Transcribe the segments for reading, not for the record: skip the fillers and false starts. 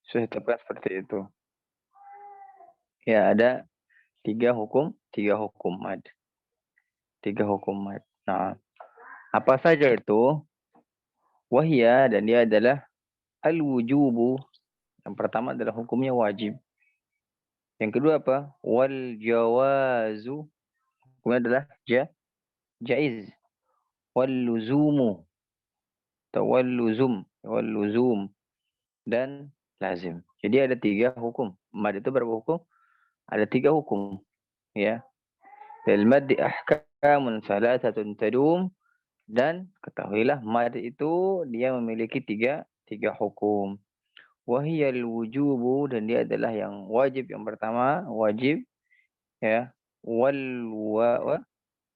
Sudah ditetapkan seperti itu. Ya, ada tiga hukum mad. Tiga hukum mad. Nah, apa saja itu? Wahia, dan dia adalah al-wujubu. Yang pertama adalah hukumnya wajib. Yang kedua apa? Wal jawazu. Hukumnya adalah jaiz. Wal luzumu. Atau wal luzum. Dan lazim. Jadi ada tiga hukum. Mad itu berapa hukum? Ada tiga hukum. Ya. Lil maddi ahkamun salasatun tadum. Dan ketahuilah mad itu dia memiliki tiga hukum. Wahiyal wujubu, dan dia adalah yang wajib. Yang pertama wajib, ya. Wal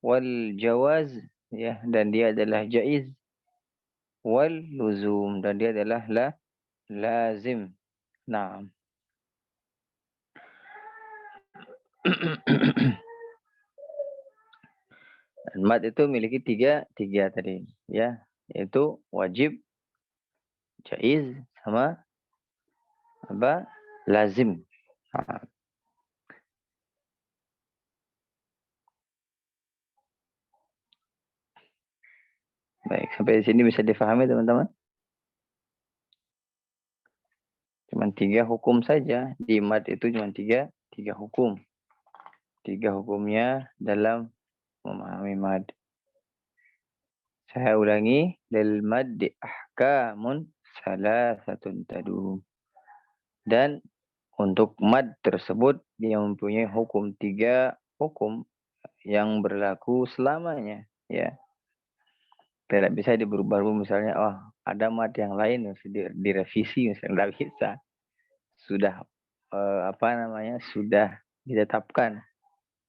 wal jawaz, ya, dan dia adalah jaiz. Wal luzum, dan dia adalah lazim. Nah. Mad itu memiliki tiga tadi, ya, yaitu wajib, jaiz, sama apa? Lazim. Nah, baik, sampai di sini bisa difahami teman-teman? Cuma tiga hukum saja. Di mad itu cuma tiga hukum. Tiga hukumnya dalam memahami mad. Saya ulangi, lil maddi ahkamun salasatun tadum. Dan untuk mad tersebut dia mempunyai tiga hukum yang berlaku selamanya, ya. Tidak bisa diberubah-ubah, misalnya ada mad yang lain direvisi, misalnya tidak bisa. Sudah sudah ditetapkan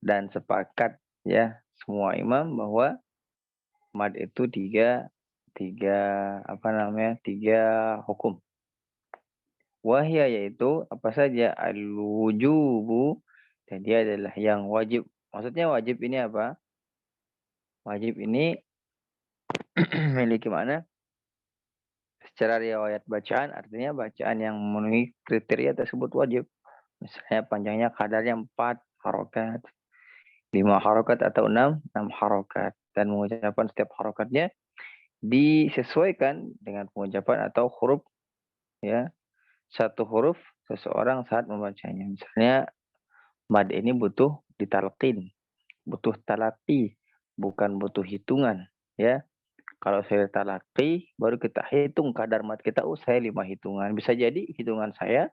dan sepakat, ya, semua imam bahwa mad itu tiga hukum. Wahya, yaitu apa saja? Al-wujubu, dan dia adalah yang wajib. Maksudnya wajib ini apa? Wajib ini memiliki makna secara riwayat bacaan, artinya bacaan yang memenuhi kriteria tersebut wajib. Misalnya panjangnya kadarnya 4 harokat, 5 harokat atau 6 harokat. Dan mengucapkan setiap harokatnya disesuaikan dengan pengucapan atau huruf, ya, satu huruf seseorang saat membacanya. Misalnya mad ini butuh ditalqin, butuh talaqi, bukan butuh hitungan, ya. Kalau saya talaqi, baru kita hitung kadar mad kita. Saya 5 hitungan. Bisa jadi hitungan saya,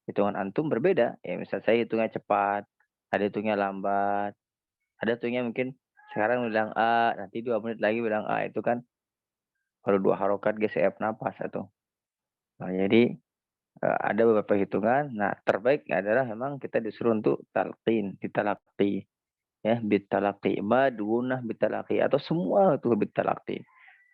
hitungan antum berbeda. Ya, misal saya hitungnya cepat, ada hitungnya lambat, ada hitungnya mungkin sekarang bilang A, nanti 2 menit lagi bilang A. Itu kan baru 2 harokat GCF napas atau. Nah, jadi ada beberapa hitungan. Nah, terbaik adalah memang kita disuruh untuk talqin, ditalaqi, ya, bitalaqi, madunah bitalaqi, atau semua itu bitalaqi.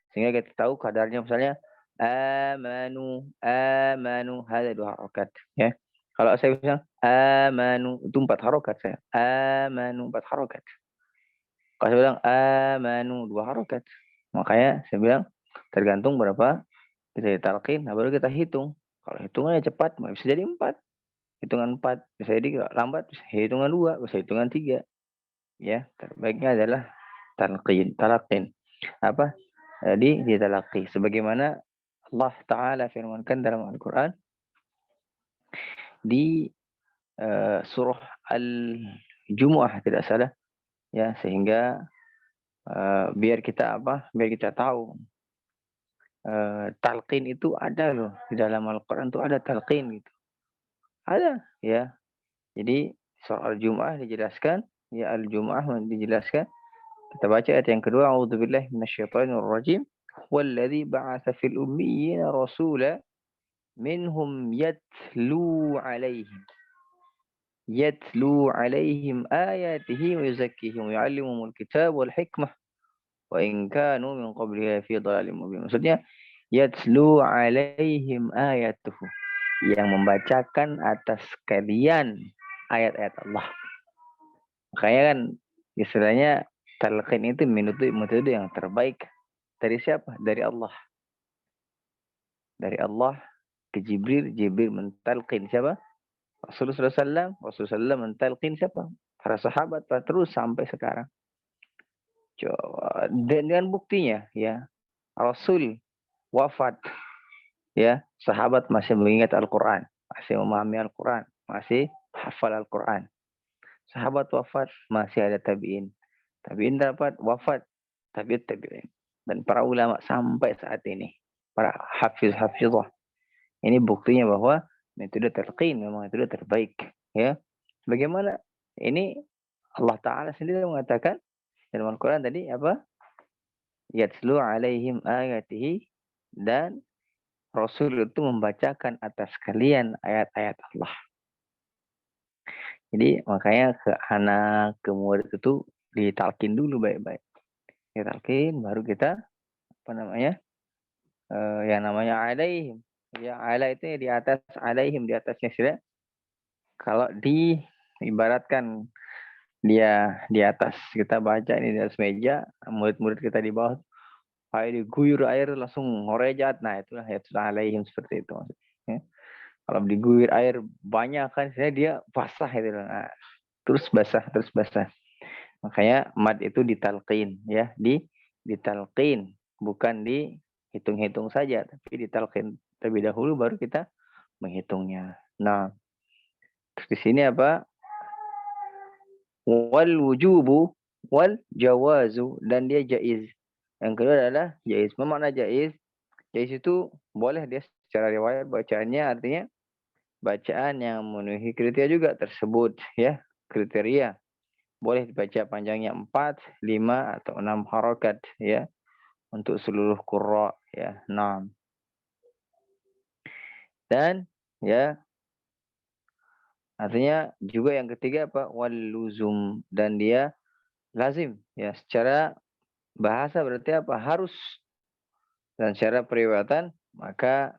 Sehingga kita tahu kadarnya, misalnya amanu ada 2 harokat, ya. Kalau saya bilang amanu itu 4 harokat, saya amanu 4 harokat. Kalau saya bilang amanu 2 harokat. Makanya saya bilang tergantung berapa bisa ditalqin, nah baru kita hitung. Kalau hitungannya cepat, bisa jadi 4. Hitungan 4. Bisa jadi lambat, bisa hitungan 2, bisa hitungan 3. Ya, terbaiknya adalah talqin. Apa? Ditalaqi. Sebagaimana Allah Ta'ala firmankan dalam Al-Quran di surah Al-Jumu'ah tidak salah, ya, sehingga biar kita tahu talqin itu ada loh di dalam Al-Quran, itu ada talqin gitu. Ada, ya. Jadi surah Al-Jumu'ah dijelaskan, ya, Al-Jumu'ah dijelaskan. Kita baca ayat yang kedua, a'udzubillahi minasyaitonir rajim. Walladzi ba'atsa fil ummiyina rasula minhum yatlu 'alaihim ayatihi wa yuzakkihim wa yu'allimuhumul kitaba wal hikmah wa in kanu min qablihi fi dhalalin mubin. Maksudnya yatlu 'alaihim ayatuhu, yang membacakan atas kalian ayat-ayat Allah. Makanya kan istilahnya talqin itu metode yang terbaik dari siapa? Dari Allah. Dari Allah ke Jibril, Jibril mentalqin siapa? Rasulullah SAW, Rasulullah SAW mentalqin siapa? Para sahabat, terus sampai sekarang. Dan dengan buktinya, ya, Rasul wafat, ya, sahabat masih mengingat Al-Quran, masih memahami Al-Quran, masih hafal Al-Quran. Sahabat wafat, masih ada tabi'in. Tabi'in dapat wafat, tabi'in. Dan para ulama sampai saat ini, para hafizah. Ini buktinya bahwa metode talqin memang metode terbaik. Ya, bagaimana? Ini Allah Ta'ala sendiri mengatakan dalam Al-Quran tadi apa? Yatslu alaihim ayatihi, dan Rasul itu membacakan atas kalian ayat-ayat Allah. Jadi makanya ke anak, ke murid itu ditalkin dulu baik-baik. Ditalkin baru kita apa namanya? Yang namanya alaihim. Ya, ala itu di atas, alaihim di atasnya sudah. Kalau ibaratkan dia di atas, kita baca ini di atas meja, murid-murid kita di bawah, air diguyur air langsung ngorejat. Nah, itulah ya sudah alaihim, seperti itu maksudnya. Kalau diguyur air banyak kan, saya dia basah itu. Nah, terus basah. Makanya mad itu ditalqin, ya, ditalqin, bukan dihitung-hitung saja, tapi ditalqin terlebih dahulu baru kita menghitungnya. Nah, terus di sini apa? Wal wujubu wal jawazu, dan dia jaiz. Yang kedua adalah jaiz. Apa makna jaiz? Jaiz itu boleh dia secara riwayat bacaannya, artinya bacaan yang memenuhi kriteria juga tersebut, ya, kriteria. Boleh dibaca panjangnya 4, 5 atau 6 harokat, ya, untuk seluruh qurra, ya. 6. Dan ya, artinya juga yang ketiga apa? Wal luzum, dan dia lazim, ya, secara bahasa berarti apa? Harus. Dan secara periwayatan maka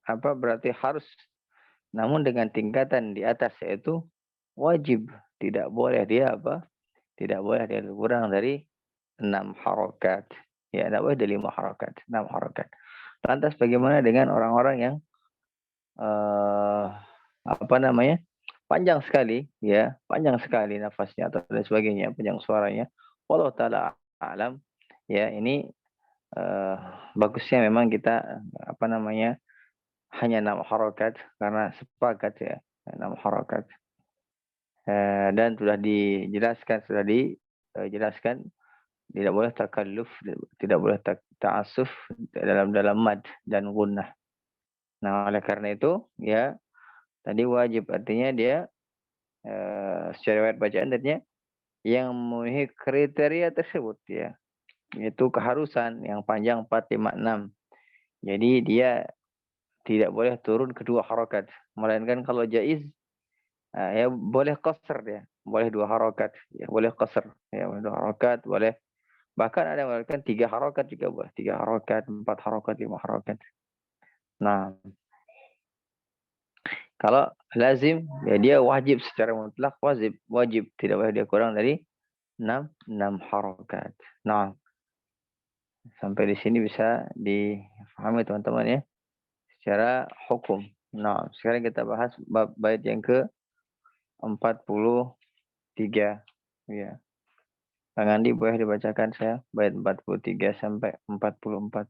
apa berarti harus. Namun dengan tingkatan di atas, yaitu wajib. Tidak boleh dia apa? Tidak boleh dia kurang dari 6 harokat. Ya, tidak boleh dari 5 harokat. 6 harokat. Lantas bagaimana dengan orang-orang yang apa namanya? Panjang sekali, ya, panjang sekali nafasnya atau dan sebagainya, panjang suaranya. Wallahu taala alam, ya, ini bagusnya memang kita apa namanya? Hanya 6 harokat, karena sepakat, ya, 6 harokat. Dan sudah dijelaskan tidak boleh takalluf, tidak boleh ta'assuf dalam mad dan gunnah. Nah, oleh karena itu, ya, tadi wajib artinya dia secara riwayat bacaan artinya yang memenuhi kriteria tersebut, ya, yaitu keharusan yang panjang 4, 5, 6. Jadi dia tidak boleh turun kedua harokat, melainkan kalau jaiz, ya, boleh qasr, ya, boleh 2 harokat, ya, boleh qasr, ya, boleh 2 harokat, boleh bahkan ada yang melakukan 3 harokat juga boleh, 3 harokat, 4 harokat, 5 harokat. Nah, kalau lazim, ya, dia wajib secara mutlak, wajib, tidak boleh dia kurang dari 6 harokat. Nah, sampai di sini bisa difahami teman-teman, ya, secara hukum. Nah, sekarang kita bahas bait yang ke 43, ya. Kang Andi boleh dibacakan saya bait 43 sampai 44.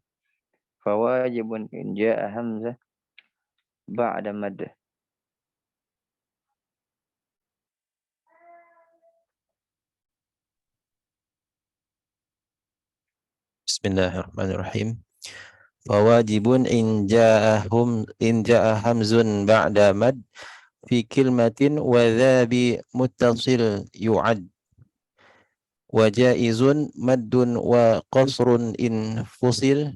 Fawajibun in ja'a hamzah ba'da mad. Bismillahirrahmanirrahim. Fawajibun in ja'a hamzun ba'da mad fi kilmatin wa dhabi muttasil yu'ad. Wa jaizun maddun wa qasrun in fusil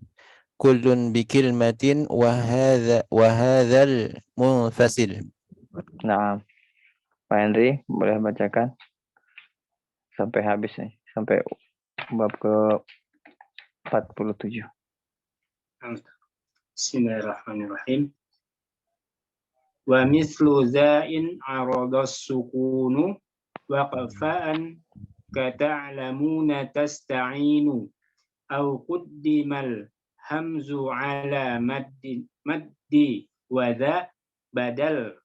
kullun bi kilmatin wa hadzal munfasil. Nah, Pak Henry boleh bacakan sampai habis nih, sampai bab ke 47. Bismillahirrahmanirrahim. Wa mislu za'in aradas sukunu wa qafa'an kata'lamuna tasta'inu au quddimal hamzu ala maddi Wadha badal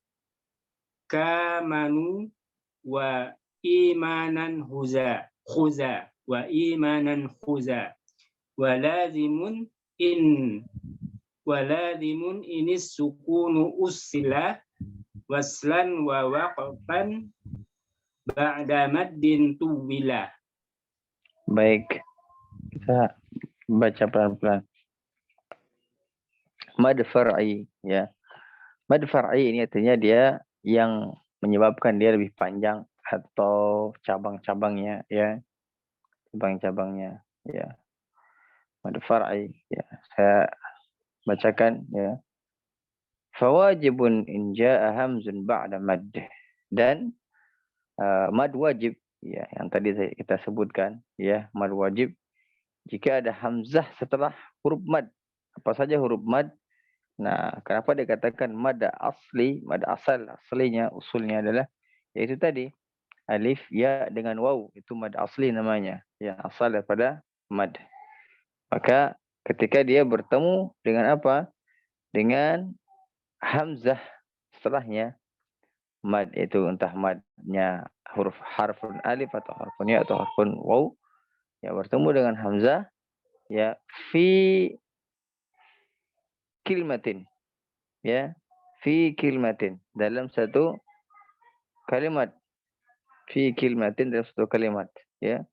kamanu wa imanan khuza wa imanan khuza walazimun inis sukunu usila waslan wa waqfan ba'da maddin tuwila. Baik, kita baca pelan-pelan. Mad far'i, ya. Mad far'i ini artinya dia yang menyebabkan dia lebih panjang atau cabang-cabangnya, ya. Cabang-cabangnya, ya. Mad far'i, ya. Saya bacakan, ya. Fawajibun in jaa hamzun ba'da mad. Dan mad wajib, ya, yang tadi kita sebutkan, ya, mad wajib jika ada hamzah setelah huruf mad. Apa saja huruf mad? Nah, kenapa dikatakan mad asli, mad aslinya, usulnya adalah yaitu tadi alif ya dengan waw, itu mad asli namanya, yang asal daripada mad. Maka ketika dia bertemu dengan apa? Dengan hamzah setelahnya mad, itu entah madnya huruf harfun alif atau harfun ya atau harfun waw, ya, bertemu dengan hamzah, ya, fi kilmatin, ya, fi kilmatin, dalam satu kalimat, fi kilmatin, dalam satu kalimat, ya.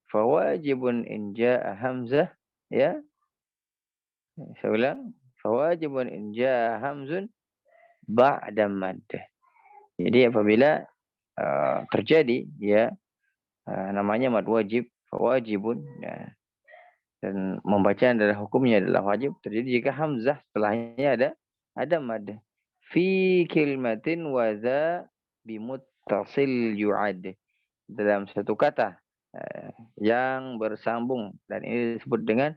Fawajibun in jaa hamzah, ya. Saya ulang, fawajibun in jaa hamzun ba'da mad. Jadi apabila terjadi, ya, namanya mad wajib, fawajibun, ya, dan membaca adalah hukumnya adalah wajib terjadi jika hamzah setelahnya ada mad. Fi kilmatin wa dha bimuttasil yu'ad, dalam satu kata yang bersambung, dan ini disebut dengan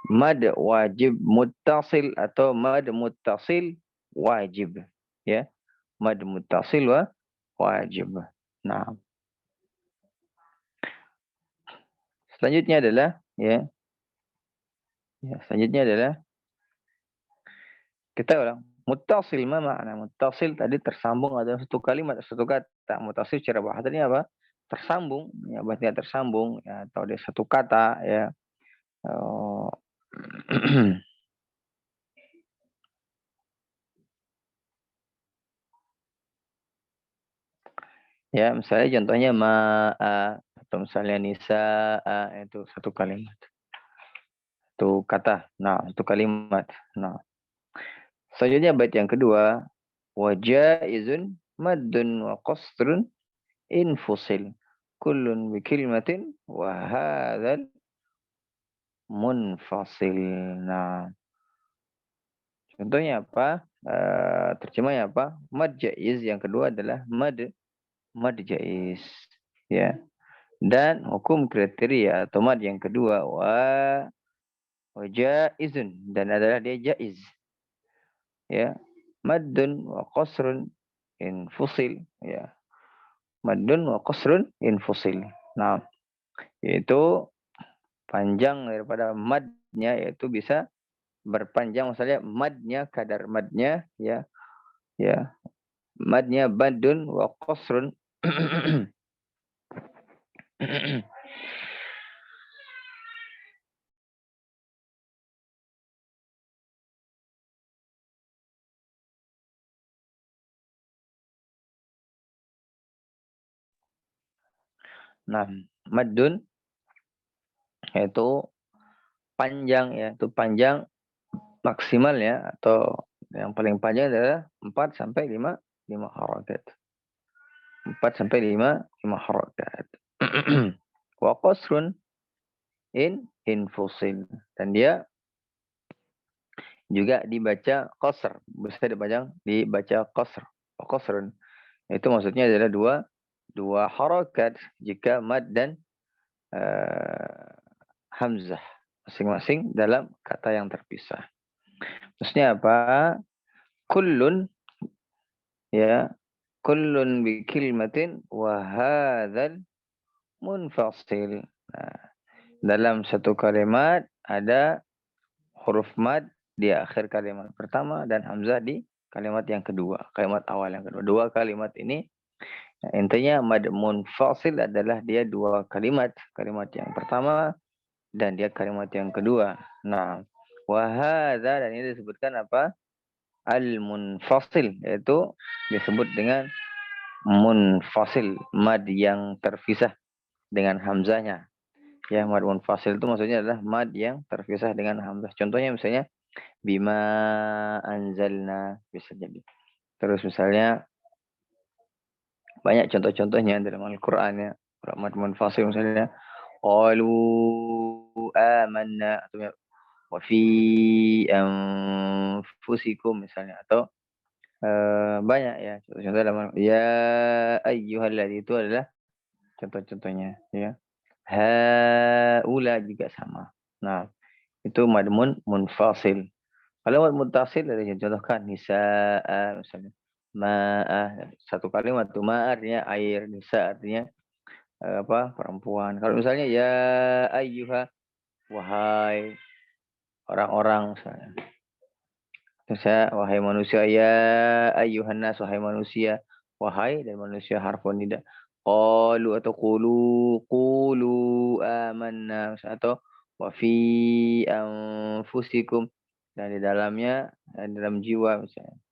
mad wajib muttasil atau mad muttasil wajib, ya, mad muttasil wajib. Nah, selanjutnya adalah, ya, selanjutnya adalah kita ulang. Muttasil, ma makna muttasil? Tadi tersambung ada satu kalimat, satu kata. Muttasil secara bahasa ini apa? Tersambung, ya, berarti tersambung, ya, atau dia satu kata, ya. Ya, misalnya contohnya ma'a atau misalnya nisa'a, itu satu kalimat. Satu kata. Nah, satu kalimat. Nah, selanjutnya bait yang kedua, wa jaizun maddun wa qasrun infusil kullun bi kalimatin wa hadzal munfasil. Nah, contohnya apa? Terjemahnya apa? Mad jaiz yang kedua adalah mad jaiz, ya. Dan hukum kriteria atau mad yang kedua wa jaizun, dan adalah dia jaiz, ya. Maddun wa qasrun infusil, ya. Maddun wa qasrun infusil. Nah, yaitu panjang daripada madnya, yaitu bisa berpanjang, misalnya madnya, kadar madnya, ya, ya, madnya badun wa qasrun nah, madun yaitu panjang, ya, itu panjang maksimal, ya, atau yang paling panjang adalah 4 sampai 5 harakat. 4 sampai 5 harakat. Wa qasrun infusil, dan dia juga dibaca qasr, bisa dibaca qasr. Wa qasrun itu maksudnya adalah dua harakat jika mad dan hamzah masing-masing dalam kata yang terpisah. Maksudnya apa? Kullun, ya, kullun bi kalimatin wa hadzal munfasil. Nah, dalam satu kalimat ada huruf mad di akhir kalimat pertama dan hamzah di kalimat yang kedua, kalimat awal yang kedua. Dua kalimat ini intinya mad munfasil adalah dia dua kalimat, kalimat yang pertama dan dia kalimat yang kedua. Nah, wa hadza, dan ini disebutkan apa? Al munfasil, yaitu disebut dengan munfasil, mad yang terpisah dengan hamzahnya. Ya, mad munfasil itu maksudnya adalah mad yang terpisah dengan hamzah. Contohnya misalnya bima anzalna, bisa jadi. Terus misalnya banyak contoh-contohnya dalam Al-Qur'an ya. Mad munfasil misalnya qalu amanna, atau wa fi anfusikum misalnya, atau banyak ya contoh-contoh dalam ya ayyuhalladzina, itu adalah contoh-contohnya ya. Haula juga sama. Nah, itu mad munfasil. Kalau mad muttasil ada yang contohkan nisaa misalnya. Ma'ah, satu kalimat tuh, ma artinya air, nisa artinya perempuan. Kalau misalnya ya ayyuha, wahai orang-orang misalnya. Terus wahai manusia, ya ayyuhan nas, wahai manusia. Wahai dan manusia harfun nida. Qalu atau qulu amanna, atau wa fi anfusikum, dan di dalamnya, dalam jiwa misalnya.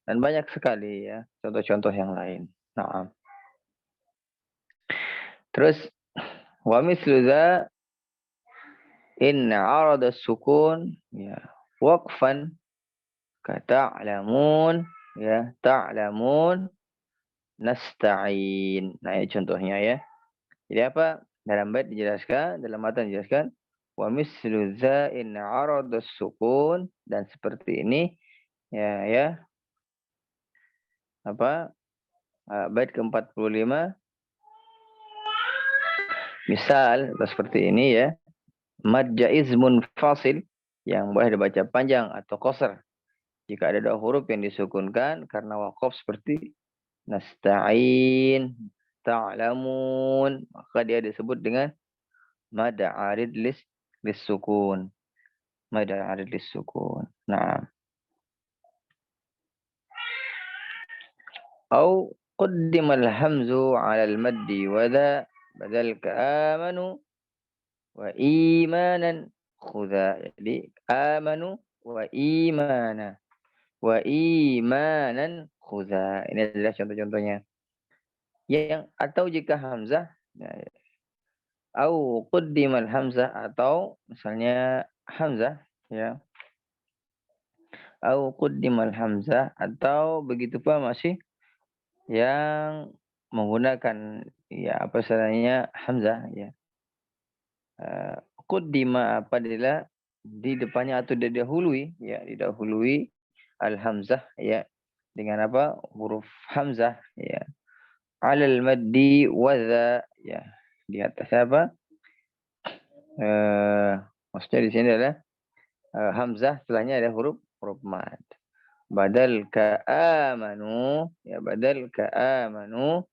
Dan banyak sekali ya contoh-contoh yang lain. Nah, terus wa mislu dza in arada sukun ya waqfan ka ta'lamun ya, ta'lamun nasta'in. Nah, ini contohnya ya. Jadi apa? Dalam bait dijelaskan, dalam matan dijelaskan wa mislu dza in arada sukun, dan seperti ini ya apa? Bait ke-45 misal seperti ini ya. Mad jaiz munfasil, yang boleh dibaca panjang atau qasar jika ada dua huruf yang disukunkan karena waqaf, seperti nasta'in, ta'lamun, maka dia disebut dengan mad arid lis sukun. Mad arid lis sukun. Nah, au qaddima al-hamzu 'ala al-maddi wa dha badal ka amanu wa imanan khudha. Jadi amanu wa imana wa imanan khudha. Ini adalah contoh-contohnya. Yang atau jika hamzah ya, au quddimal hamzah, atau misalnya hamzah ya, au quddimal hamzah, atau begitu pula masih yang menggunakan ya apa istilahnya hamzah ya. Quddima apabila di depannya atau didahului ya, didahului al hamzah ya dengan apa? Huruf hamzah ya. Alal maddi wa dza ya, di atas apa? Maksudnya di sini adalah hamzah, setelahnya ada huruf mad. Badal ka amanu ya, badal ka amanu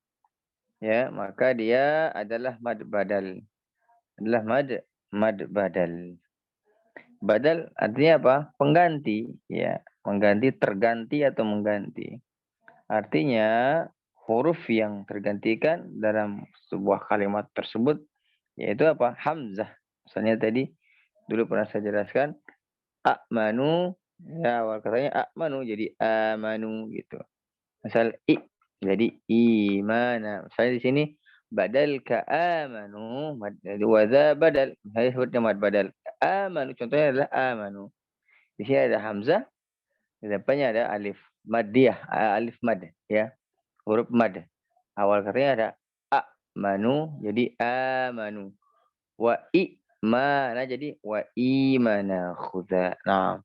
ya, maka dia adalah mad badal. Adalah mad badal. Badal artinya apa? Pengganti ya, mengganti, terganti atau mengganti. Artinya huruf yang tergantikan dalam sebuah kalimat tersebut yaitu apa? Hamzah. Misalnya tadi dulu pernah saya jelaskan amanu ya, awal katanya amanu jadi amanu gitu. Misal jadi imana. Misalnya di sini badal ka amanu, jadi wadza badal. Saya sebutnya mad badal. Amanu contohnya adalah amanu. Di sini ada hamzah, di depannya ada alif maddiyah, alif mad ya, huruf mad. Awal katanya ada amanu jadi amanu. Wa imana jadi wa imana khudha. Nah,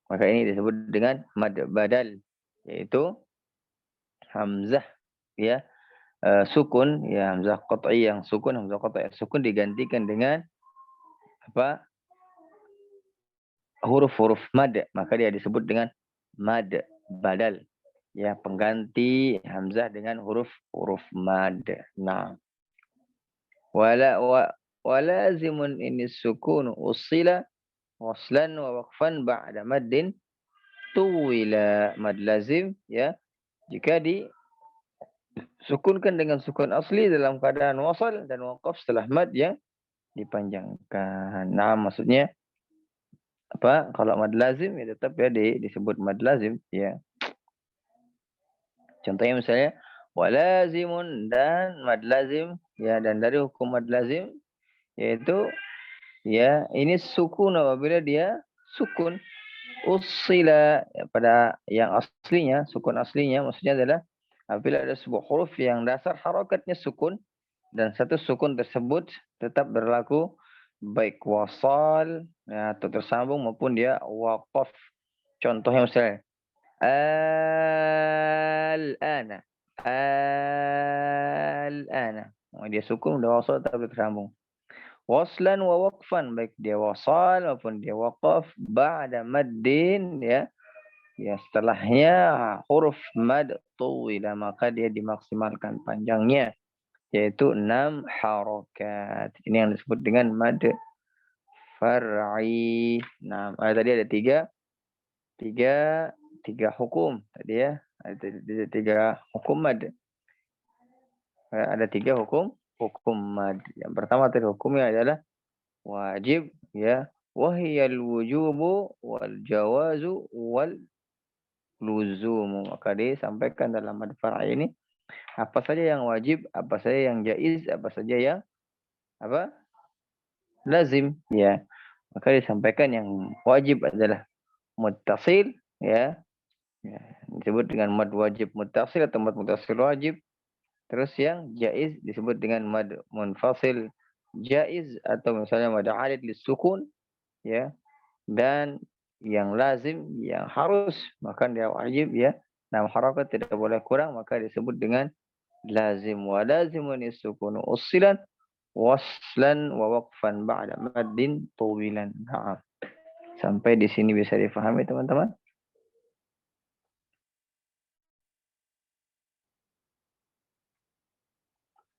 maka ini disebut dengan mad badal, yaitu hamzah ya, sukun ya, hamzah qat'i yang sukun, hamzah qat'i sukun digantikan dengan apa? Huruf-huruf mad, maka dia disebut dengan mad badal ya, pengganti hamzah dengan huruf mad. Nah, walazimun ini sukun usila waslan wa waqfan ba'da maddin tuwila. Mad lazim ya jika disukunkan dengan sukun asli dalam keadaan wasal dan waqaf setelah mad yang dipanjangkan. Nah, maksudnya apa? Kalau mad lazim ya tetap ya disebut mad lazim ya. Contohnya misalnya walazimun dan mad lazim ya, dan dari hukum mad lazim yaitu ya ini sukun apabila dia sukun usila ya, pada yang aslinya, sukun aslinya maksudnya adalah apabila ada sebuah huruf yang dasar harakatnya sukun dan satu sukun tersebut tetap berlaku baik wasal ya, atau tersambung maupun dia waqaf. Contohnya misalnya al-ana al-ana. Dia sukun udah wasal tapi tersambung. Waslan wa waqfan, baik dia wasal maupun dia waqaf ba'da maddin ya. Ya setelahnya huruf mad tuwila, maka dia dimaksimalkan panjangnya yaitu 6 harokat. Ini yang disebut dengan mad far'i. Nah, tadi ada tiga hukum tadi ya. Ada tiga hukum mad. Ada tiga hukum mad. Yang pertama tadi hukumnya adalah wajib ya, wahiyal wujubu wal jawazu wal luzumu. Maka disampaikan dalam mad far'i ini apa saja yang wajib, apa saja yang jaiz, apa saja yang apa lazim ya. Maka disampaikan yang wajib adalah muttasil ya, ya disebut dengan mad wajib muttasil atau mad muttasil wajib. Terus yang jaiz disebut dengan mad munfasil jaiz atau misalnya mad alid lisukun ya. Dan yang lazim yang harus maka dia wajib ya. 6 harakat tidak boleh kurang, maka disebut dengan lazim. Wa lazimun isukunu ussilan waslan wa waqfan ba'da maddin tawilan. Nah, sampai di sini bisa difahami teman-teman?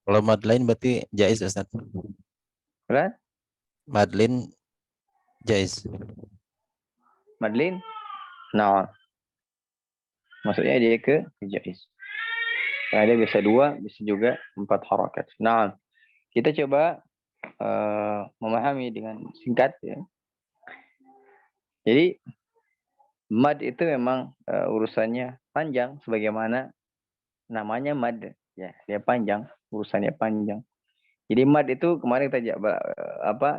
Kalau mad lain berarti jaiz Ustaz. Kan? Mad lain jaiz. Madlin? Nah, maksudnya dia ke jaiz. Ada bisa 2, bisa juga 4 harakat. Nah, kita coba memahami dengan singkat ya. Jadi mad itu memang urusannya panjang sebagaimana namanya mad ya, dia panjang, urusannya panjang. Jadi mad itu kemarin kita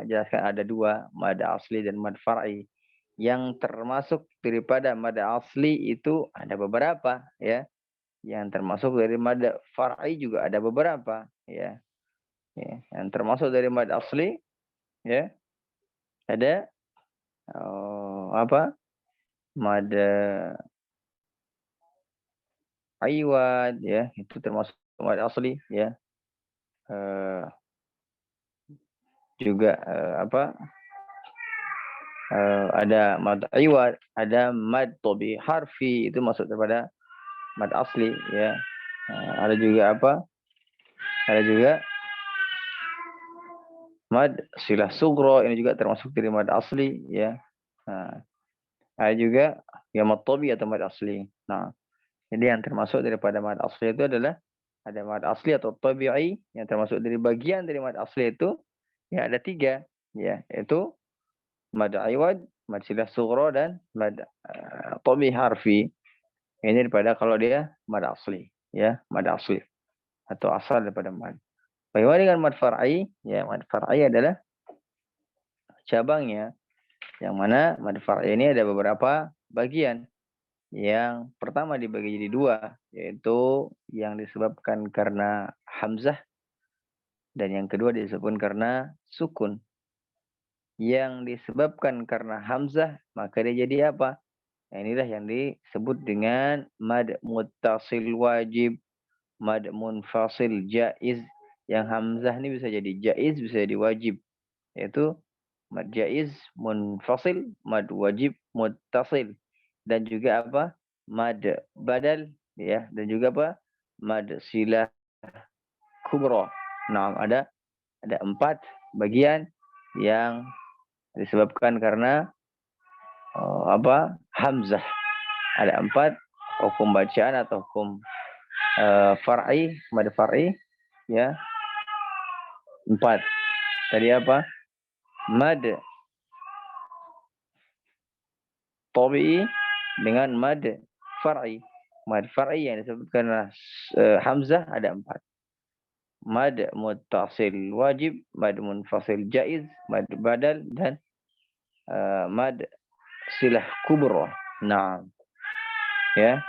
jelaskan ada 2, mad asli dan mad far'i. Yang termasuk daripada mad asli itu ada beberapa ya. Yang termasuk dari mad far'i juga ada beberapa ya. Ya, yang termasuk dari mad asli ya ada mad iwad ya, itu termasuk mad asli ya. Juga ada mad iwad, ada mad tobi harfi, itu masuk daripada mad asli ya. Ada juga ada juga mad silah sugro, ini juga termasuk dari mad asli ya. Ada juga ya mad tobi atau mad asli. Nah, jadi yang termasuk daripada mad asli itu adalah ada mad asli atau tabi'i, yang termasuk dari bagian dari mad asli itu ya ada 3 ya, yaitu mad iwad, mad silah sugro, dan mad tobi harfi. Ini daripada kalau dia mad asli ya, mad asli atau asal daripada mad. Bagaimana dengan mad far'i? Ya, mad far'i adalah cabangnya, yang mana mad far'i ini ada beberapa bagian. Yang pertama dibagi jadi 2, yaitu yang disebabkan karena hamzah dan yang kedua disebabkan karena sukun. Yang disebabkan karena hamzah maka dia jadi apa? Nah, inilah yang disebut dengan mad muttasil wajib, mad munfasil jaiz. Yang hamzah ini bisa jadi jaiz, bisa jadi wajib. Yaitu mad jaiz, munfasil, mad wajib, muttasil. Dan juga mad badal ya, dan juga mad silah kubra. Nah, ada 4 bagian yang Disebabkan karena hamzah. Ada 4 hukum bacaan atau hukum far'i, mad far'i, ya. 4. Tadi apa? Mad tabi'i dengan mad far'i. Mad far'i yang disebutkan hamzah ada 4. Mad muttasil wajib, mad munfasil jaiz, mad badal, dan mad silah kubra. Nah, ya.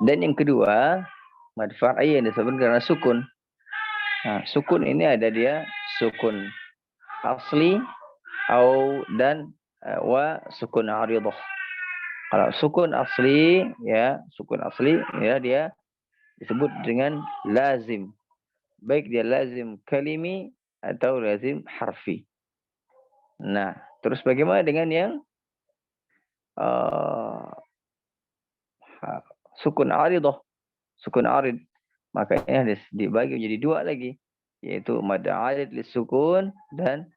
Dan yang kedua, mad far'i yang disebut karena sukun. Nah, sukun ini ada dia sukun asli dan wa sukun aridah. Kalau sukun asli ya dia disebut dengan lazim. Baik dia lazim kalimi atau lazim harfi. Nah, terus bagaimana dengan yang sukun aridah? Sukun arid. Makanya dibagi menjadi 2 lagi, yaitu mad arid lisukun dan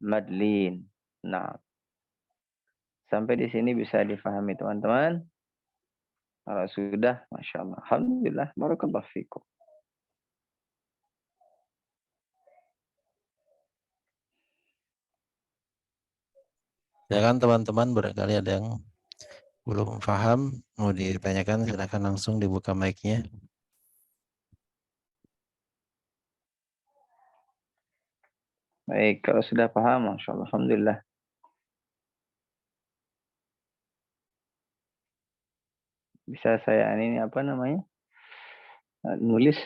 madlin. Nah, sampai di sini bisa difahami teman-teman. Kalau sudah, Masya Allah. Alhamdulillah. Barakallahu fikum. Ya kan teman-teman, barangkali ada yang belum paham, mau ditanyakan, silakan langsung dibuka mic-nya. Baik, kalau sudah paham, Masya Allah. Alhamdulillah. Bisa saya ini apa namanya? Nulis.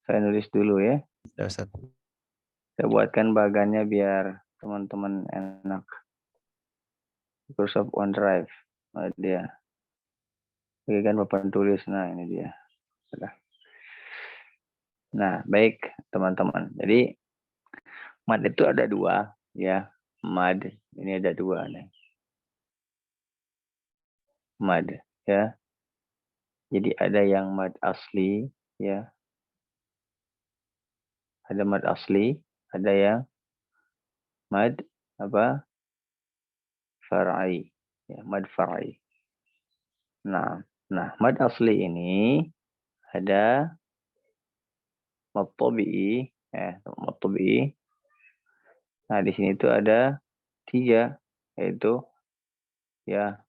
Saya nulis dulu ya. Ya, Ustaz. Saya buatkan bagannya biar teman-teman enak. Microsoft OneDrive. Nah, dia. Oke kan papan tulis. Nah, ini dia. Sudah. Nah, baik teman-teman. Jadi mad itu ada 2 ya. Mad ini ada 2 nih. Mad ya. Jadi ada yang mad asli ya. Ada mad asli, ada yang mad apa? Far'i. Ya, mad far'i. Nah, mad asli ini ada mad tabi'i ya, mad tabi'i. Nah, di sini itu ada 3, yaitu ya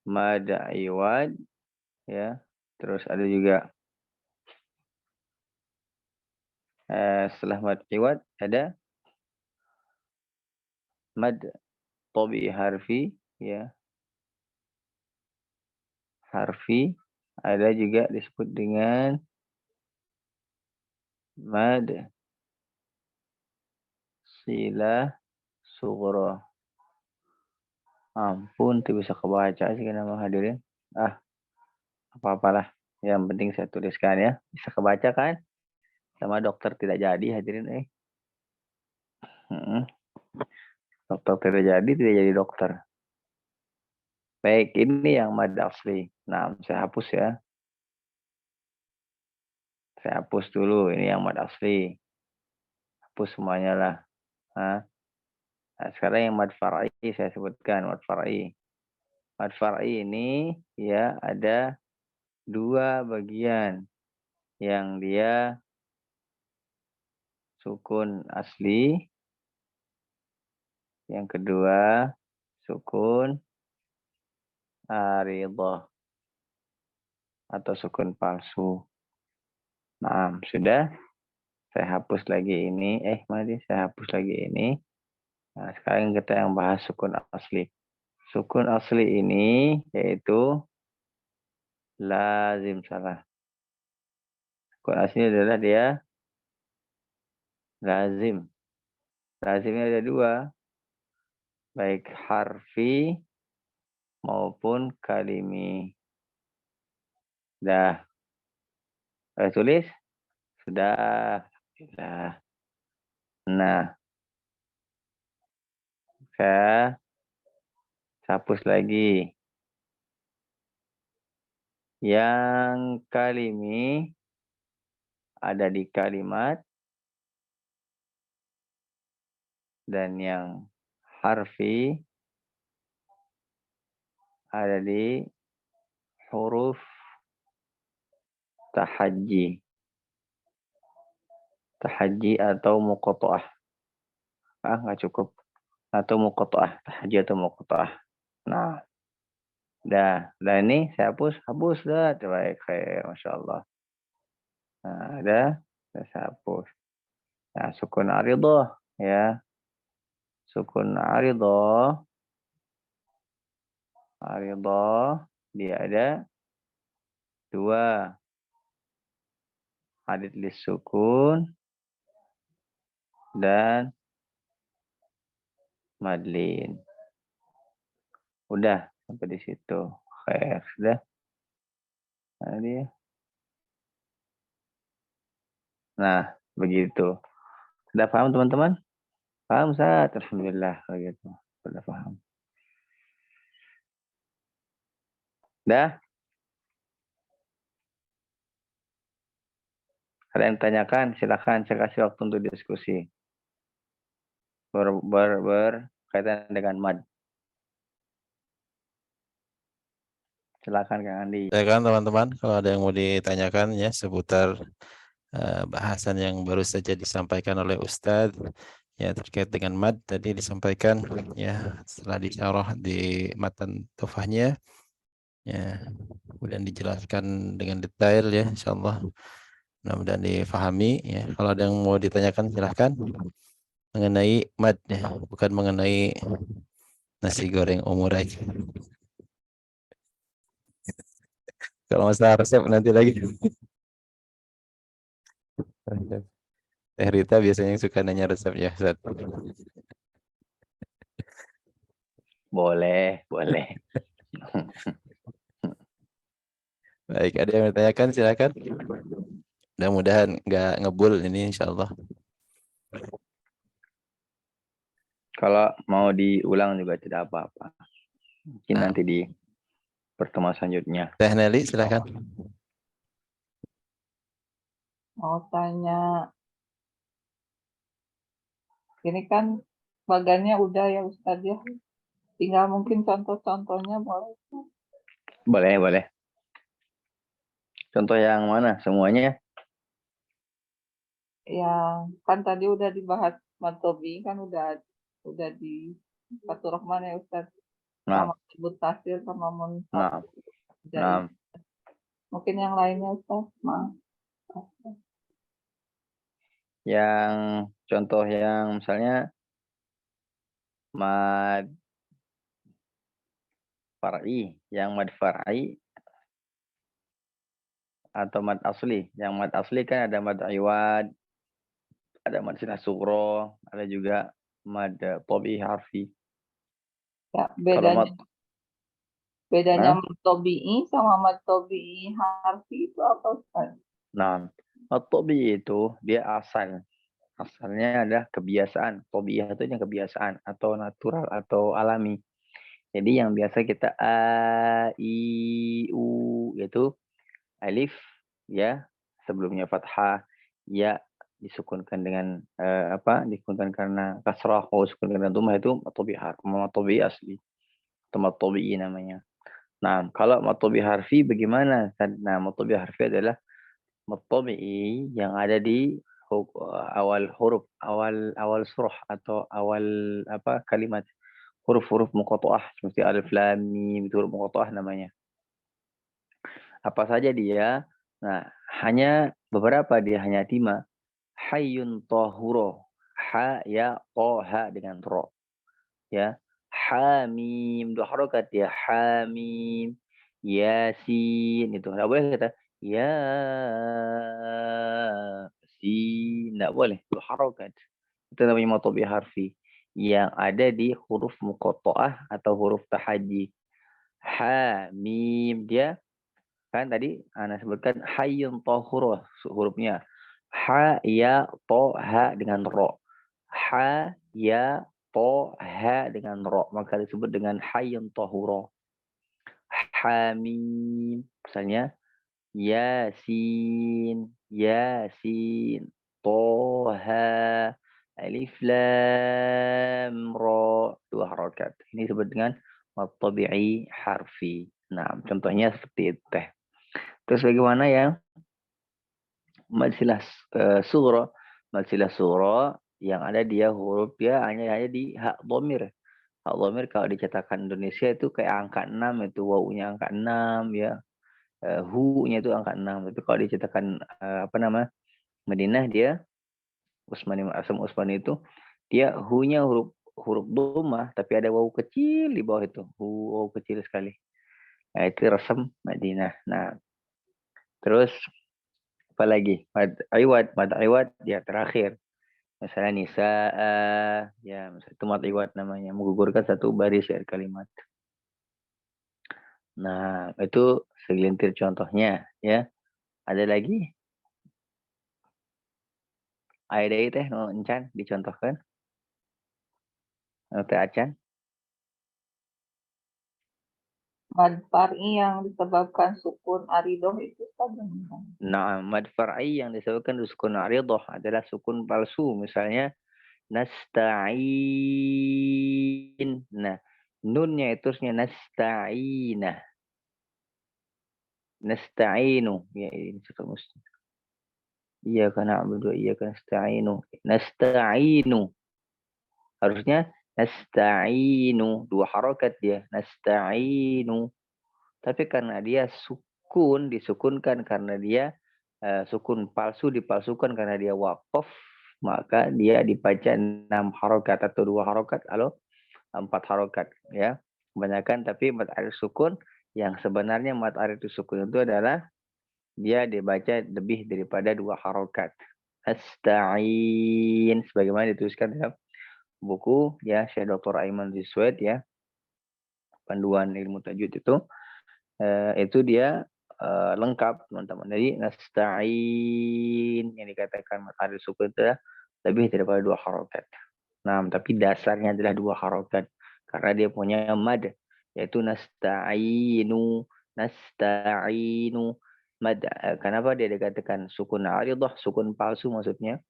mad iwad ya. Terus ada juga setelah mad iwad ada mad tabi'i harfi ya. Harfi ada juga disebut dengan mad silah sughra. Ampun, tuh bisa kebaca sih nama hadirin. Apa-apalah. Yang penting saya tuliskan ya. Bisa kebaca kan? Sama dokter tidak jadi hadirin. Dokter tidak jadi dokter. Baik, ini yang mad asli. Nah, saya hapus ya. Saya hapus dulu. Ini yang mad asli. Hapus semuanya lah. Nah, sekarang yang mad far'i saya sebutkan. Mad far'i. Mad far'i ini ya ada 2 bagian. Yang dia sukun asli. Yang kedua sukun aridah atau sukun palsu. Nah, sudah. Saya hapus lagi ini. Mari saya hapus lagi ini. Nah, sekarang kita yang bahas sukun asli. Sukun asli ini yaitu lazim salah. Sukun asli adalah dia lazim. Lazimnya ada 2. Baik harfi maupun kalimi. Sudah. Saya tulis? Sudah. Nah, saya hapus lagi. Yang kalimi ada di kalimat dan yang harfi ada di huruf tahajji. Tahajji atau muqatta'ah. Nggak cukup. Atau muqatta'ah. Tahajji atau muqatta'ah. Nah, dah ini saya hapus dah. Baik, Masya Allah. Nah, saya hapus. Nah, sukun aridah ya. Sukun aridah dia ada 2 hadits lisukun dan madlin. Udah sampai di situ. Sudah. Nah, dia. Nah, begitu. Sudah paham teman-teman? Paham, Ustaz? Alhamdulillah begitu. Sudah paham. Dah? Ada yang tanyakan? Silakan, saya kasih waktu untuk diskusi. Berkaitan dengan mad. Silakan Kang Andi. Silakan teman-teman, kalau ada yang mau ditanyakan ya seputar bahasan yang baru saja disampaikan oleh Ustadz ya terkait dengan mad tadi disampaikan ya setelah disyarah di matan tufahnya ya kemudian dijelaskan dengan detail ya insyaallah mudah-mudahan difahami ya. Kalau ada yang mau ditanyakan silahkan mengenai mad ya, bukan mengenai nasi goreng umur aja. Kalau masalah resep nanti lagi. Teh Rita biasanya suka nanya resepnya, Ustaz. Boleh. Baik, ada yang bertanyakan silakan. Mudah-mudahan nggak ngebul ini insyaallah. Kalau mau diulang juga tidak apa-apa. Mungkin nanti di pertemuan selanjutnya. Teh Nelly silakan. Mau tanya, ini kan bagannya udah ya Ustadz ya. Tinggal mungkin contoh-contohnya boleh. Boleh. Contoh yang mana? Semuanya? Yang kan tadi udah dibahas Matobi kan udah di Fatur Rahman ya Ustadz. Nah, Sama sebut tasir sama nah, munfasil. nah. Mungkin yang lainnya Ustadz. Maaf. Yang contoh yang misalnya mad far'i, yang mad far'i atau mad asli. Yang mad asli kan ada mad iwad, ada mad sinah sugro, ada juga mad tobi harfi. Ya, Kalau mad bedanya Matobi'i sama Matobi'i harfi itu apa Ustadz? nah, mad tobi itu dia asalnya adalah kebiasaan. Tobiah itu yang kebiasaan atau natural atau alami. Jadi yang biasa kita a, i, u itu alif ya sebelumnya fathah, ya disukunkan dengan disukunkan karena kasrah, kalau disukunkan dengan dhammah itu matobi asli atau matobi namanya. Nah, kalau matobi harfi bagaimana? Nah, matobi harfi adalah matobi yang ada di awal huruf, awal surah atau awal kalimat, huruf-huruf muqatta'ah seperti alif lam mim, itu huruf muqatta'ah namanya. Apa saja dia? Nah, hanya beberapa, dia hanya 5. Hayyun tahuro. Ha, ya, to, ha dengan ro. Ya. Hamim. 2 harokat ya. Hamim. Yasin. Itu. Nggak boleh kata. Yasin. Nggak boleh. 2 harokat. Itu namanya matobi harfi. Yang ada di huruf muqatta'ah atau huruf tahaji. Hamim. Dia kan tadi Ana sebutkan hayyun tahur hurufnya. Ha, ya, to, ha dengan ro. Ha, ya, to, ha dengan ro. Maka disebut dengan hayyun tahuro. Hamim. Misalnya, Yasin, Yasin, Toha, Alif lam ra, 2 harokat. Ini disebut dengan mad tabi'i harfi. Nah, contohnya seperti itu. Terus bagaimana yang mad silah sughra? Mad silah sughra yang ada dia huruf dia hanya di hak dhamir. Hak dhamir kalau dicetakan Indonesia itu kayak angka 6 itu, wawunya angka 6 ya. Hu-nya itu angka 6. Tapi kalau dicetakan apa nama? Madinah dia Usmani Asam Usmani itu dia hu-nya huruf dhammah tapi ada wawu kecil di bawah itu. Wawu kecil sekali. Nah, itu rasam Madinah. Nah, terus apa lagi? Mad iwad ya terakhir. Misalnya nisa ya misalnya itu mad iwad namanya, menggugurkan satu baris dari kalimat. Nah, itu segelintir contohnya ya. Ada lagi? Ada teh no encan dicontohkan. Teh acan. Mad far'i yang disebabkan sukun aridoh itu saja. Nah, mad far'i yang disebabkan sukun aridah adalah sukun palsu. Misalnya nasta'in. Nah, nunnya itu harusnya nasta'ina. Nasta'inu. Ya, ini suka mesti. Iya karena abdu iya kan nasta'inu. Nasta'inu. Harusnya nasta'inu. 2 harokat dia. Nasta'inu. Tapi karena dia sukun, disukunkan karena dia sukun palsu dipalsukan karena dia waqaf, maka dia dibaca 6 harokat atau 2 harokat atau 4 harokat ya. Kebanyakan tapi mad arid sukun yang sebenarnya mad arid sukun itu adalah dia dibaca lebih daripada 2 harokat. Asta'in sebagaimana dituliskan dalam buku ya Syekh Dr. Aiman Ziswed ya. Panduan ilmu tajwid itu dia lengkap teman-teman. Jadi nasta'in yang dikatakan mad arid sukun itu lebih daripada 2 harokat. Nah, tapi dasarnya adalah 2 harokat karena dia punya mad yaitu nasta'inu, nasta'inu mad. Kenapa dia dikatakan sukun aridah, sukun palsu maksudnya?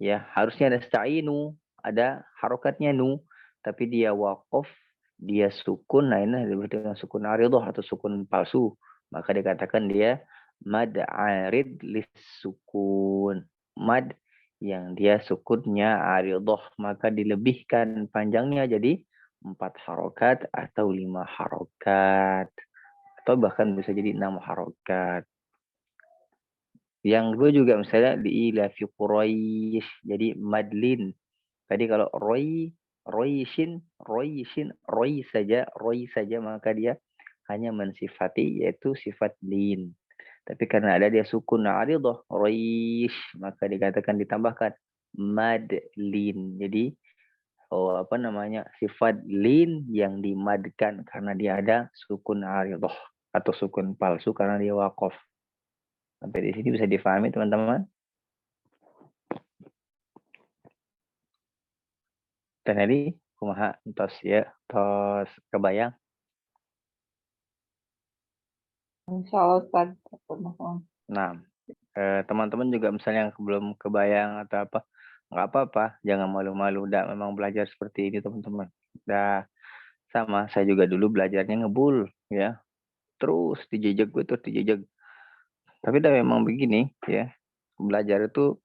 Ya, harusnya nasta'inu ada harokatnya nu, tapi dia waqaf, dia sukun, nah ini disebut dengan sukun aridah atau sukun palsu. Maka dikatakan dia mad arid lis sukun. Mad yang dia sukunnya aridah, maka dilebihkan panjangnya jadi 4 harokat atau 5 harokat. Atau bahkan bisa jadi 6 harokat. Yang kedua juga misalnya di ilafi Quraisy, jadi madlin. Tadi kalau roishin, roy saja maka dia hanya mensifati yaitu sifat lin. Tapi karena ada dia sukun aridah, roish, maka dikatakan ditambahkan madlin. Jadi apa namanya sifat lin yang dimadkan karena dia ada sukun aridah atau sukun palsu karena dia waqaf. Sampai di sini bisa difahami teman-teman. Dan tadi kumaha tos ya, tos kebayang. Insya Allah Ustaz. Nah, teman-teman juga misalnya yang belum kebayang atau apa, nggak apa-apa, jangan malu-malu. Udah memang belajar seperti ini teman-teman. Udah sama, saya juga dulu belajarnya ngebul ya. Terus dijejek gue terus dijejek. Tapi udah memang begini ya. Belajar itu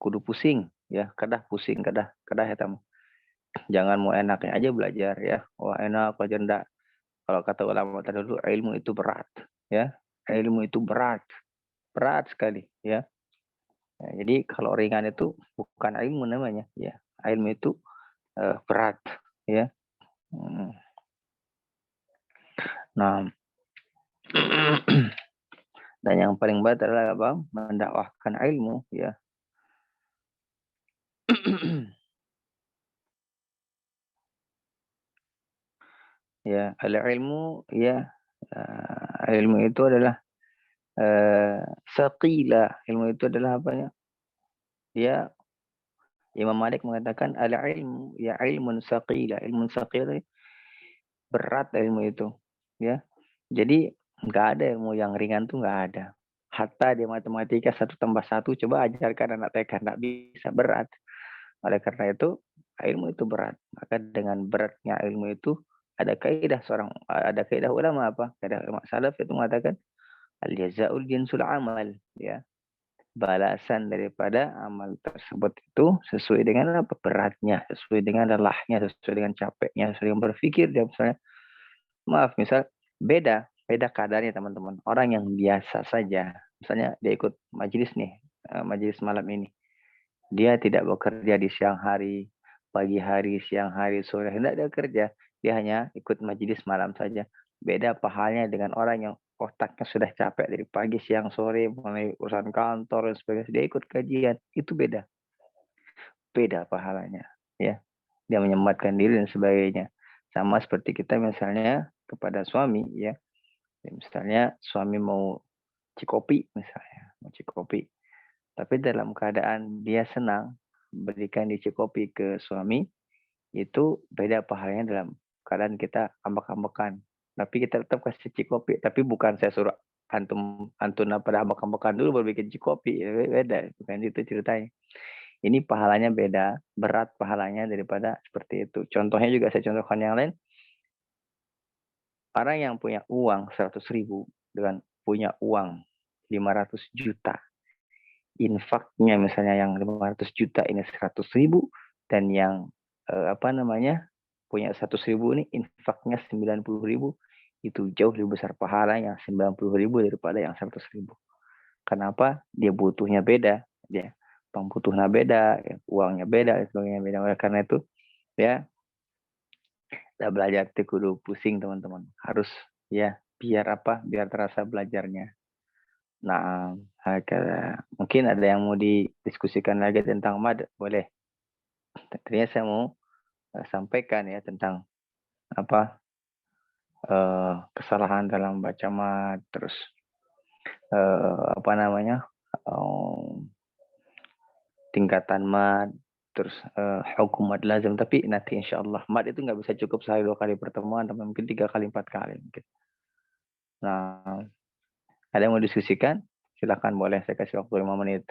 kudu pusing ya, kadah pusing, kadah ya tamu. Jangan mau enaknya aja belajar ya. Wah enak belajar enggak. Kalau kata ulama terdahulu ilmu itu berat ya. Ilmu itu berat sekali ya. Nah, jadi kalau ringan itu bukan ilmu namanya ya. Ilmu itu berat ya. Nah, dan yang paling berat adalah apa? Mendakwahkan ilmu ya. Ya, ilmu ya, ilmu itu adalah saqila. Ilmu itu adalah apa ya? Ya, Imam Malik mengatakan al-ilmu ya ilmun saqila. Ilmun saqila berat ilmu itu ya. Jadi nggak ada ilmu yang ringan tuh nggak ada. Hatta di matematika 1 tambah 1 coba ajarkan anak TK nggak bisa, berat. Oleh karena itu, ilmu itu berat. Maka dengan beratnya ilmu itu ada kaidah ulama apa? Kaidah ulama salaf itu mengatakan al-jazaa'ul jinsul amal, ya. Balasan daripada amal tersebut itu sesuai dengan apa? Beratnya, sesuai dengan lelahnya, sesuai dengan capeknya, sesuai dengan berpikir dia misalnya. Misal beda kadarnya teman-teman. Orang yang biasa saja, misalnya dia ikut majelis nih, majelis malam ini. Dia tidak bekerja di siang hari, pagi hari, siang hari, sore. Tidak dia kerja. Dia hanya ikut majelis malam saja. Beda pahalanya dengan orang yang otaknya sudah capek dari pagi, siang, sore, mulai urusan kantor dan sebagainya. Dia ikut kajian. Itu beda. Beda pahalanya. Ya. Dia menyematkan diri dan sebagainya. Sama seperti kita misalnya kepada suami. Ya. Misalnya suami mau cikopi misalnya. Mau cikopi. Tapi dalam keadaan dia senang berikan dicikopi ke suami, itu beda pahalanya dalam keadaan kita ambak-ambekan. Tapi kita tetap kasih cikopi. Tapi bukan saya suruh antum pada ambak-ambekan dulu baru bikin cikopi. Beda, bukan itu ceritanya. Ini pahalanya beda, berat pahalanya daripada seperti itu. Contohnya juga saya contohkan yang lain. Orang yang punya uang 100.000 dengan punya uang 500 juta. Infaknya misalnya yang 500 juta ini 100.000 dan yang punya 100.000 ini infaknya 90.000, itu jauh lebih besar pahala yang 90.000 daripada yang 100.000. Kenapa? Dia butuhnya beda, dia pembutuhnya beda, uangnya beda, sebagainya beda. Oleh karena itu ya kita belajar kudu pusing teman-teman, harus ya biar terasa belajarnya. Nah, mungkin ada yang mau didiskusikan lagi tentang mad, boleh. Tadinya saya mau sampaikan ya tentang kesalahan dalam baca mad, terus tingkatan mad, terus hukum mad lazim. Tapi nanti insya Allah mad itu nggak bisa cukup sekali 2 kali pertemuan, tapi mungkin 3 kali 4 kali mungkin. Nah, ada yang mau diskusikan? Silakan, boleh, saya kasih waktu 5 menit.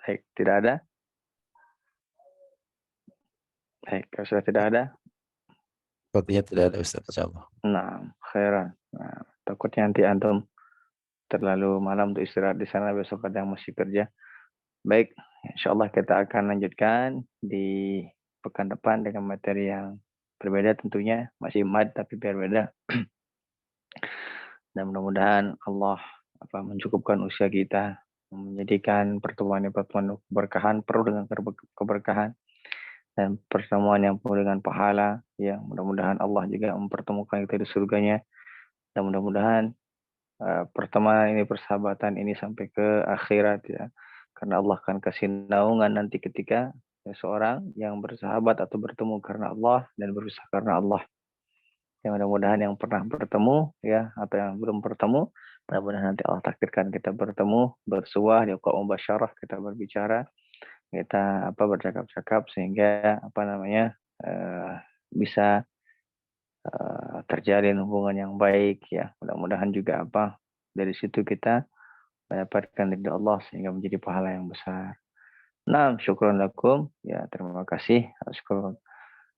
Baik, tidak ada? Baik, kalau sudah tidak ada, Sepertinya tidak ada Ustaz, insyaallah. nah, khairan. Nah, takutnya nanti antum terlalu malam untuk istirahat di sana, besok ada yang masih kerja. Baik, insyaallah kita akan lanjutkan di pekan depan dengan materi yang berbeda tentunya, masih mad tapi berbeda. Dan mudah-mudahan Allah mencukupkan usia kita, menjadikan pertemuan keberkahan, penuh dengan keberkahan, dan pertemuan yang penuh dengan pahala. Ya, mudah-mudahan Allah juga mempertemukan kita di surganya, dan mudah-mudahan pertemanan ini, persahabatan ini sampai ke akhirat ya, karena Allah akan kasih naungan nanti ketika seseorang yang bersahabat atau bertemu karena Allah dan berusaha karena Allah. Ya, mudah-mudahan yang pernah bertemu ya atau yang belum bertemu, mudah-mudahan nanti Allah takdirkan kita bertemu, bersuah di qaum mubasyarah, kita berbicara, kita bercakap-cakap sehingga bisa terjalin hubungan yang baik ya. Mudah-mudahan juga dari situ kita mendapatkan ridha Allah sehingga menjadi pahala yang besar. Nah, syukran lakum ya, terima kasih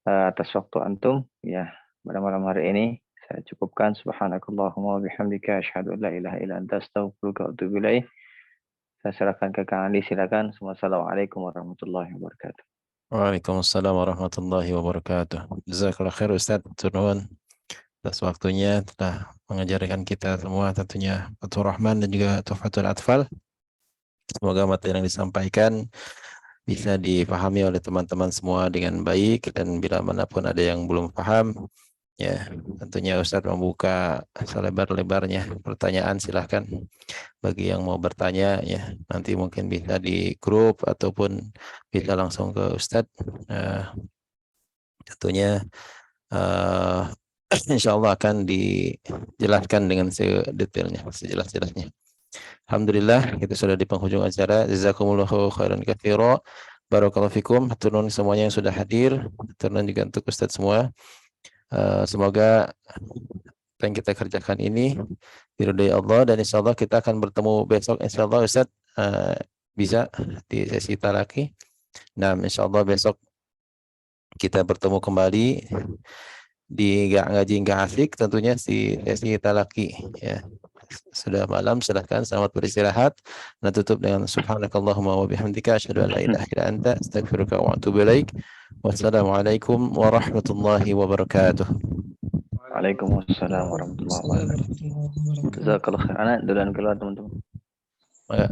atas waktu antum ya pada malam hari ini. Saya cukupkan. Subhanakallahumma wa bihamdika asyhadu an la ilaha illa anta astaghfiruka wa atubu ilaik. Saya serahkan ke Kang Andi, silakan. Wassalamualaikum warahmatullahi wabarakatuh. Waalaikumsalam warahmatullahi wabarakatuh. Jazakallah khair Ustaz Turnuan atas waktunya telah mengajarkan kita semua tentunya Fathur Rahman dan juga Tuhfatul Atfal. Semoga materi yang disampaikan bisa dipahami oleh teman-teman semua dengan baik, dan bila manapun ada yang belum paham ya tentunya Ustadz membuka selebar-lebarnya pertanyaan. Silahkan bagi yang mau bertanya ya, nanti mungkin bisa di grup ataupun bisa langsung ke Ustadz. Tentunya insya Allah akan dijelaskan dengan sedetailnya, sejelas-jelasnya. Alhamdulillah, kita sudah di penghujung acara. Jazakumullahu khairan katsira. Barakallahu fikum. Turun semuanya yang sudah hadir. Turun juga untuk Ustadz semua. Semoga apa yang kita kerjakan ini diridhai Allah, dan insya Allah kita akan bertemu besok insya Allah Ustadz bisa di sesi talaki. Nah, insyaallah besok kita bertemu kembali di ngaji nggak asik, tentunya di sesi talaki ya. Sudah malam, silahkan selamat beristirahat. Nah, tutup dengan subhanakallahumma wa bihamdika asyhadu an la ilaha illa anta astaghfiruka wa atubu ilaik. Wassalamualaikum warahmatullahi wabarakatuh. Waalaikumsalam warahmatullahi wabarakatuh. Jazakallah khair. Anak duluan keluar teman-teman. Maka,